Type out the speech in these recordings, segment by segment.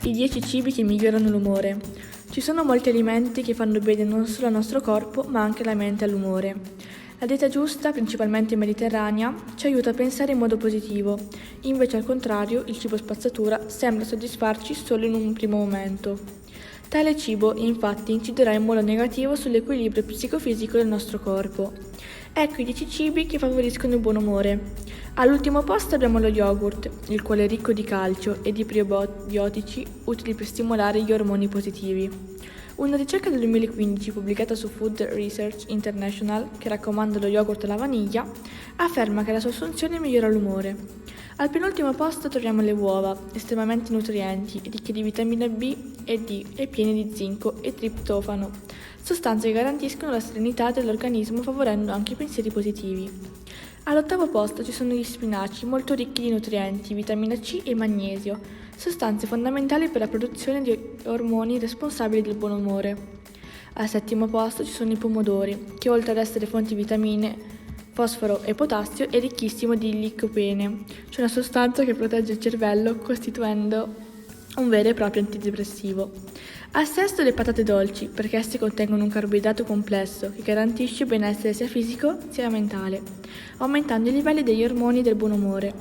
I 10 cibi che migliorano l'umore. Ci sono molti alimenti che fanno bene non solo al nostro corpo, ma anche alla mente e all'umore. La dieta giusta, principalmente mediterranea, ci aiuta a pensare in modo positivo. Invece, al contrario, il cibo spazzatura sembra soddisfarci solo in un primo momento. Tale cibo, infatti, inciderà in modo negativo sull'equilibrio psicofisico del nostro corpo. Ecco i 10 cibi che favoriscono il buon umore. All'ultimo posto abbiamo lo yogurt, il quale è ricco di calcio e di prebiotici utili per stimolare gli ormoni positivi. Una ricerca del 2015 pubblicata su Food Research International, che raccomanda lo yogurt alla vaniglia, afferma che la sua assunzione migliora l'umore. Al penultimo posto troviamo le uova, estremamente nutrienti, ricche di vitamina B e D e piene di zinco e triptofano, sostanze che garantiscono la serenità dell'organismo favorendo anche i pensieri positivi. All'ottavo posto ci sono gli spinaci, molto ricchi di nutrienti, vitamina C e magnesio, sostanze fondamentali per la produzione di ormoni responsabili del buon umore. Al settimo posto ci sono i pomodori, che oltre ad essere fonti di vitamine, fosforo e potassio, è ricchissimo di licopene, cioè una sostanza che protegge il cervello costituendo un vero e proprio antidepressivo. Al sesto le patate dolci, perché esse contengono un carboidrato complesso che garantisce benessere sia fisico sia mentale, aumentando i livelli degli ormoni del buon umore.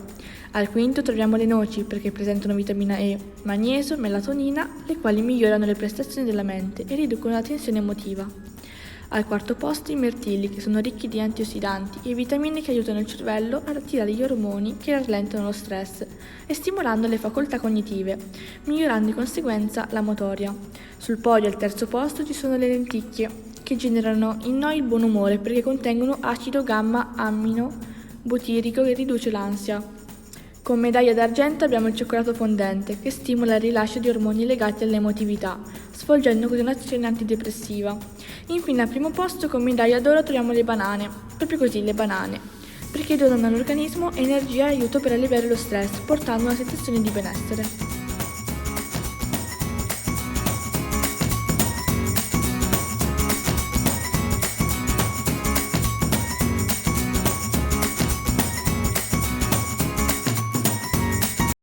Al quinto troviamo le noci, perché presentano vitamina E, magnesio, melatonina, le quali migliorano le prestazioni della mente e riducono la tensione emotiva. Al quarto posto i mirtilli, che sono ricchi di antiossidanti e vitamine che aiutano il cervello ad attivare gli ormoni che rallentano lo stress e stimolando le facoltà cognitive, migliorando di conseguenza la motoria. Sul podio al terzo posto ci sono le lenticchie, che generano in noi il buon umore perché contengono acido gamma-ammino butirico che riduce l'ansia. Con medaglia d'argento abbiamo il cioccolato fondente, che stimola il rilascio di ormoni legati all'emotività, svolgendo così un'azione antidepressiva. Infine al primo posto con medaglia d'oro troviamo le banane, proprio così le banane, perché donano all'organismo energia e aiuto per alleviare lo stress, portando una sensazione di benessere.